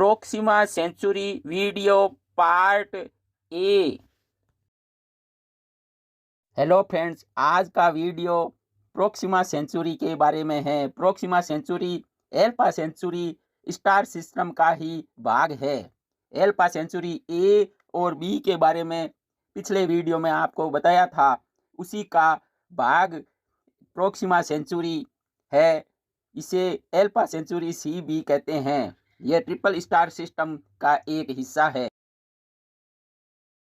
Proxima Centauri video part A. Hello friends, आज का video Proxima Centauri के बारे में है। Proxima Centauri Alpha Centauri star system का ही भाग है। एल्फा सेंचुरी ए और बी के बारे में पिछले वीडियो में आपको बताया था, उसी का भाग प्रोक्सिमा सेंचुरी है। इसे एल्फा सेंचुरी सी भी कहते हैं। यह ट्रिपल स्टार सिस्टम का एक हिस्सा है।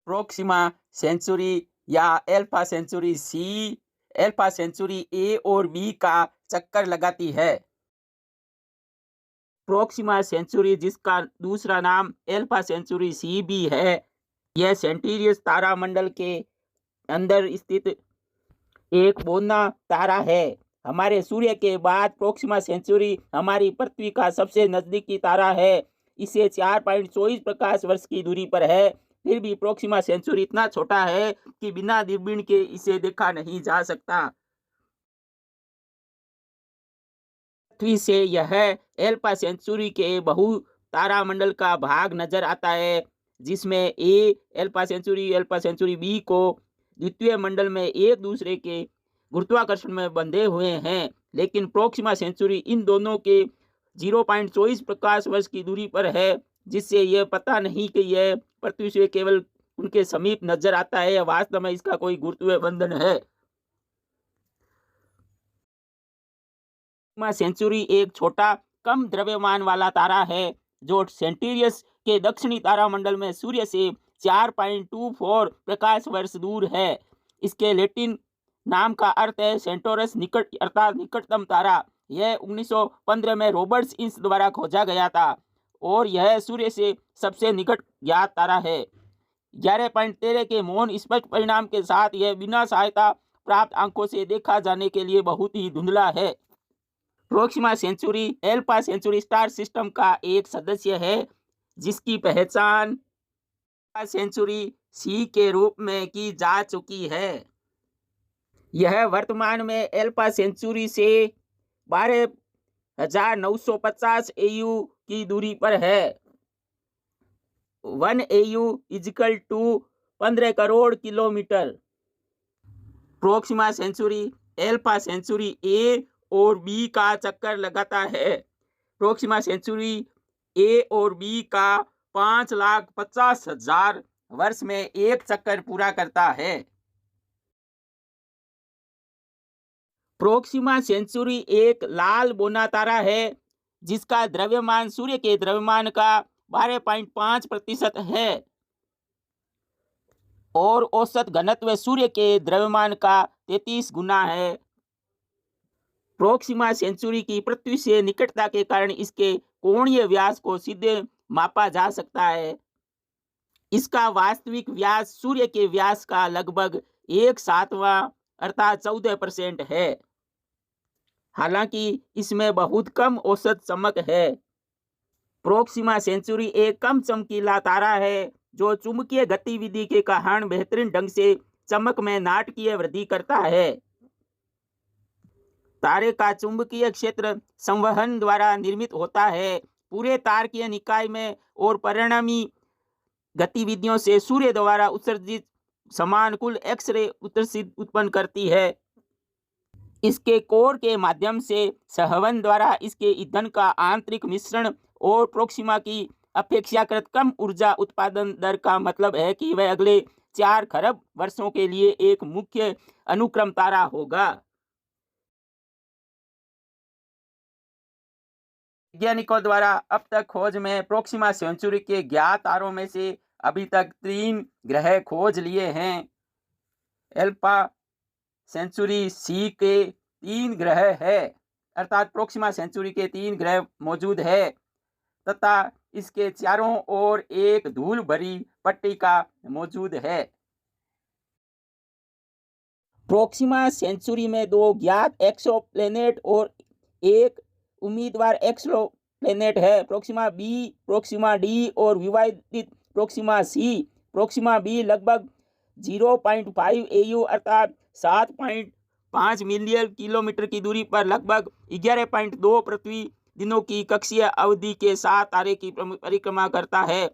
प्रोक्सिमा सेंचुरी या Alpha Centauri C Alpha Centauri A और बी का चक्कर लगाती है। प्रोक्सिमा सेंचुरी, जिसका दूसरा नाम एल्फा सेंचुरी सी भी है, यह सेंटीरियस तारामंडल के अंदर स्थित एक बौना तारा है। हमारे सूर्य के बाद प्रोक्सिमा सेंचुरी हमारी पृथ्वी का सबसे नजदीकी तारा है। इसे 4.24 प्रकाश वर्ष की दूरी पर है। फिर भी प्रोक्सिमा सेंचुरी इतना छोटा है कि बिना दूरबीन के इसे देखा नहीं जा सकता। पृथ्वी से यह एल्फा सेंचुरी के बहु तारामंडल का भाग नजर आता है, जिसमें ए एल्फा सेंचुरी बी को द्वितीय मंडल में एक दूसरे के गुरुत्वाकर्षण में बंधे हुए हैं। लेकिन प्रोक्सिमा सेंचुरी इन दोनों के 0.24 प्रकाश वर्ष की दूरी पर है, जिससे यह पता नहीं कि यह पृथ्वी से केवल उनके समीप नजर आता है या वास्तव में इसका कोई गुरुत्वीय बंधन है। प्रोक्सिमा सेंचुरी एक छोटा कम द्रव्यमान वाला तारा है, जो सेंटीरियस के दक्षिणी तारामंडल में सूर्य से 4.24 प्रकाश वर्ष दूर है। इसके लैटिन नाम का अर्थ है सेंटोरस, निकट अर्थात निकटतम तारा। यह 1915 में रॉबर्ट्स इंस द्वारा खोजा गया था और यह सूर्य से सबसे निकट ज्ञात तारा है। 11.13 के मौन स्पष्ट परिणाम के साथ यह बिना सहायता प्राप्त आंखों से देखा जाने के लिए बहुत ही धुंधला है। Proxima Centauri Alpha Centauri star system का एक सदस्य है, जिसकी पहचान एल्फा सेंचुरी सी के रूप में की जा चुकी है। यह वर्तमान में एल्फा सेंचुरी से 12,950 AU की दूरी पर है। 1 AU = 15 crore kilometre. Proxima Centauri Alpha Centauri A और बी का चक्कर लगाता है। प्रोक्सिमा सेंचुरी ए और बी का 5,50,000 वर्ष में एक चक्कर पूरा करता है। प्रोक्सिमा सेंचुरी एक लाल बौना तारा है, जिसका द्रव्यमान सूर्य के द्रव्यमान का 12.5% है और औसत घनत्व सूर्य के द्रव्यमान का 33 गुना है। प्रोक्सिमा सेंचुरी की पृथ्वी से निकटता के कारण इसके कोणीय व्यास को सीधे मापा जा सकता है। इसका वास्तविक व्यास सूर्य के व्यास का लगभग 1/7 अर्थात 14% है। हालांकि इसमें बहुत कम औसत चमक है। प्रोक्सिमा सेंचुरी एक कम चमकीला तारा है, जो चुंबकीय गतिविधि के कारण बेहतरीन ढंग से चमक में नाटकीय वृद्धि करता है। तारे का चुंबकीय क्षेत्र संवहन द्वारा निर्मित होता है। पूरे तारकीय निकाय में और परिणामी गतिविधियों से सूर्य द्वारा उत्सर्जित समान कुल एक्स-रे उत्पन्न करती है। इसके कोर के माध्यम से संवहन द्वारा इसके ईंधन का आंतरिक मिश्रण और प्रोक्सिमा की अपेक्षाकृत कम ऊर्जा उत्पादन दर का मतलब है कि वह अगले 4 खरब वर्षों के लिए एक मुख्य अनुक्रम तारा होगा। वैज्ञानिकों द्वारा अब तक खोज में प्रोक्सिमा सेंचुरी के ज्ञात तारों में से अभी तक 3 ग्रह खोज लिए हैं। एल्फा सेंचुरी सी के 3 ग्रह है, अर्थात प्रोक्सिमा सेंचुरी के 3 ग्रह मौजूद है तथा इसके चारों ओर एक धूल भरी पट्टिका मौजूद है। प्रोक्सिमा सेंचुरी में 2 ज्ञात एक्सोप्लैनेट और एक उम्मीदवार एक्सोप्लैनेट है, प्रोक्सिमा बी, प्रोक्सिमा डी और विवादित प्रोक्सिमा सी। प्रोक्सिमा बी लगभग 0.5 AU अर्थात 7.5 मिलियन किलोमीटर की दूरी पर लगभग 11.2 पृथ्वी दिनों की कक्षीय अवधि के साथ तारे की परिक्रमा करता है।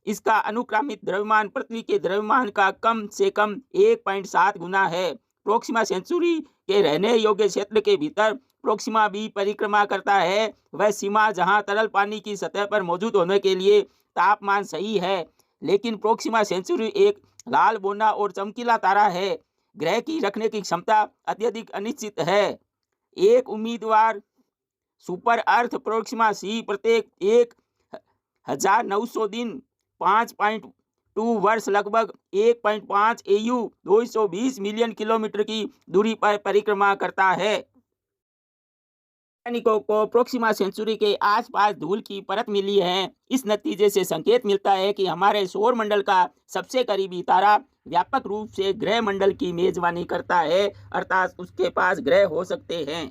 इसका अनुक्रमित द्रव्यमान पृथ्वी के द्रव्यमान का कम से कम 1.7 गुना है। प्रोक्सिमा सेंचुरी के रहने योग्य क्षेत्र के भीतर प्रोक्सिमा भी परिक्रमा करता है, वह सीमा जहां तरल पानी की सतह पर मौजूद होने के लिए तापमान सही है। लेकिन प्रोक्सिमा सेंचुरी एक लाल बौना और चमकीला तारा है। ग्रह की रखने की क्षमता अत्यधिक अनिश्चित है। एक उम्मीदवार सुपर अर्थ प्रोक्सिमा सी प्रत्येक 1900 दिन 5.2 वर्ष लगभग 1.5 AU 220 मिलियन किलोमीटर की दूरी पर परिक्रमा करता है। वैज्ञानिकों को प्रोक्सिमा सेंचुरी के आसपास धूल की परत मिली है। इस नतीजे से संकेत मिलता है कि हमारे सौर मंडल का सबसे करीबी तारा व्यापक रूप से ग्रह मंडल की मेजबानी करता है, अर्थात उसके पास ग्रह हो सकते हैं।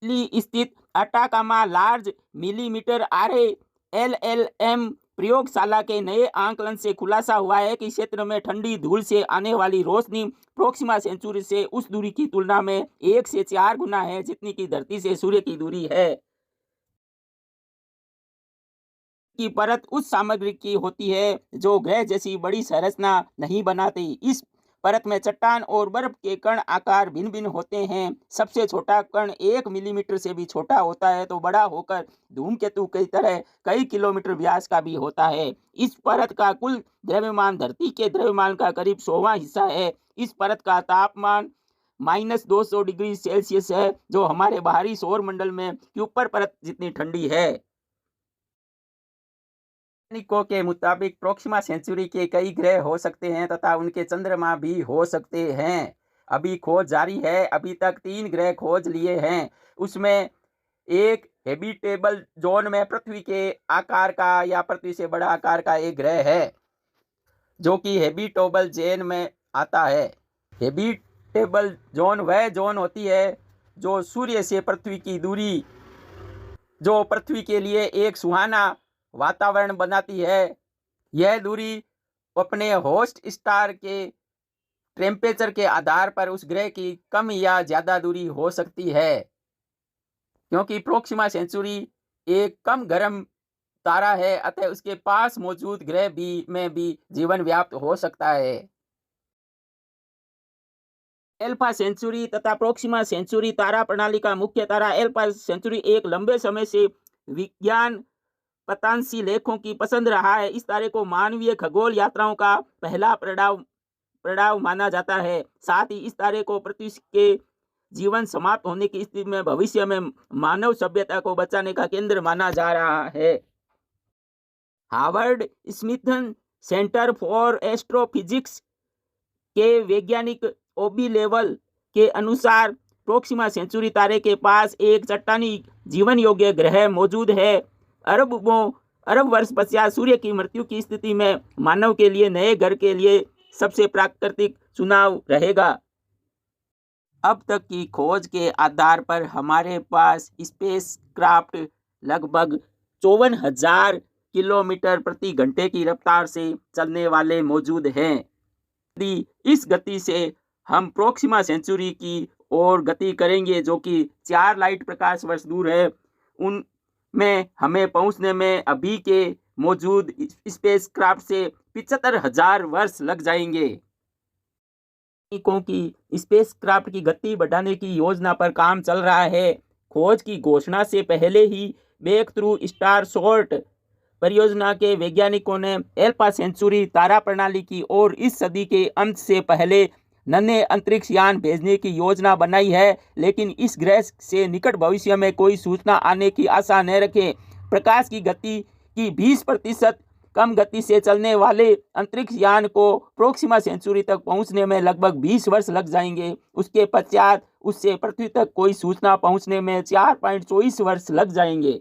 दिल्ली स्थित अटाकामा लार्ज मिलीमीटर आरे LLM प्रयोगशाला के नए आंकलन से खुलासा हुआ है कि क्षेत्र में ठंडी धूल से आने वाली रोशनी प्रोक्सिमा सेंचुरी से उस दूरी की तुलना में 1 से 4 गुना है जितनी की धरती से सूर्य की दूरी है। की परत उस सामग्री की होती है जो ग्रह जैसी बड़ी संरचना नहीं बनाती। इस परत में चट्टान और बर्फ के कण आकार भिन्न भिन्न होते हैं। सबसे छोटा कण 1 मिलीमीटर से भी छोटा होता है तो बड़ा होकर धूमकेतु की तरह कई किलोमीटर व्यास का भी होता है। इस परत का कुल द्रव्यमान धरती के द्रव्यमान का करीब 100वां हिस्सा है। इस परत का तापमान -200 डिग्री सेल्सियस है, जो हमारे बाहरी सौर मंडल में ऊपर परत जितनी ठंडी है। वैज्ञानिकों के मुताबिक प्रोक्सिमा सेंचुरी के कई ग्रह हो सकते हैं तथा उनके चंद्रमा भी हो सकते हैं। अभी खोज जारी है। अभी तक 3 ग्रह खोज लिए हैं। उसमें एक हैबिटेबल जोन में पृथ्वी के आकार का या पृथ्वी से बड़ा आकार का एक ग्रह है जो कि हैबिटेबल जोन में आता है। हैबिटेबल जोन वह जोन होती है जो सूर्य से पृथ्वी की दूरी, जो पृथ्वी के लिए एक सुहाना वातावरण बनाती है। यह दूरी अपने होस्ट स्टार के टेम्परेचर के आधार पर उस ग्रह की कम या ज़्यादा दूरी हो सकती है। क्योंकि प्रोक्सिमा सेंचुरी एक कम गर्म तारा है, अतः उसके पास मौजूद ग्रह में भी जीवन व्याप्त हो सकता है। एल्फा सेंचुरी तथा प्रोक्सिमा सेंचुरी तारा प्रणाली का मुख्य तारा एल्फा सेंचुरी एक लंबे समय से विज्ञान पतांशी लेखों की पसंद रहा है। इस तारे को मानवीय खगोल यात्राओं का पहला पड़ाव माना जाता है। साथ ही इस तारे को पृथ्वी के जीवन समाप्त होने की स्थिति में भविष्य में मानव सभ्यता को बचाने का केंद्र माना जा रहा है। Harvard Smithson centre for astrophysics के वैज्ञानिक ओबी लेवल के अनुसार प्रोक्सिमा सेंचुरी तारे के पास एक चट्टानी जीवन योग्य ग्रह मौजूद है। अरब वर्ष पश्चात सूर्य की मृत्यु की स्थिति में मानव के लिए नए घर के लिए सबसे प्राकृतिक चुनाव रहेगा। अब तक की खोज के आधार पर हमारे पास स्पेसक्राफ्ट लगभग 54,000 किलोमीटर प्रति घंटे की रफ्तार से चलने वाले मौजूद हैं। यदि इस गति से हम प्रोक्सिमा सेंचुरी की ओर गति करेंगे जो कि 4 लाइट प्रकाश वर्ष दूर है, उनमें हमें पहुंचने में अभी के मौजूद स्पेसक्राफ्ट से 75,000 वर्ष लग जाएंगे। की स्पेसक्राफ्ट की गति बढ़ाने की योजना पर काम चल रहा है। खोज की घोषणा से पहले ही बैक थ्रू स्टार शॉर्ट परियोजना के वैज्ञानिकों ने एल्फा सेंचुरी तारा प्रणाली की ओर इस सदी के अंत से पहले नन्हे अंतरिक्ष यान भेजने की योजना बनाई है, लेकिन इस ग्रह से निकट भविष्य में कोई सूचना आने की आशा न रखें। प्रकाश की गति की 20% कम गति से चलने वाले अंतरिक्ष यान को प्रोक्सिमा सेंचुरी तक पहुंचने में लगभग 20 वर्ष लग जाएंगे। उसके पश्चात उससे पृथ्वी तक कोई सूचना पहुंचने में 4.24 वर्ष लग जाएंगे।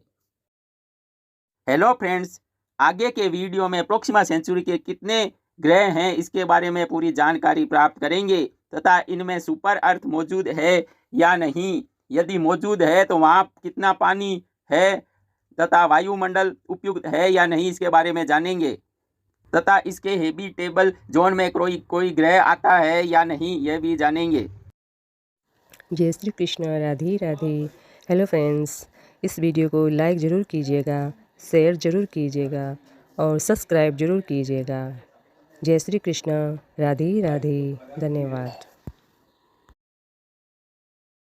हेलो फ्रेंड्स, आगे के वीडियो में प्रोक्सिमा सेंचुरी के कितने ग्रह हैं इसके बारे में पूरी जानकारी प्राप्त करेंगे तथा इनमें सुपर अर्थ मौजूद है या नहीं, यदि मौजूद है तो वहाँ कितना पानी है तथा वायुमंडल उपयुक्त है या नहीं इसके बारे में जानेंगे तथा इसके हैबिटेबल जोन में कोई ग्रह आता है या नहीं यह भी जानेंगे। जय श्री कृष्ण, राधे राधे। हेलो फ्रेंड्स, इस वीडियो को लाइक ज़रूर कीजिएगा, शेयर ज़रूर कीजिएगा और सब्सक्राइब ज़रूर कीजिएगा। जय श्री कृष्ण। राधे राधे। धन्यवाद।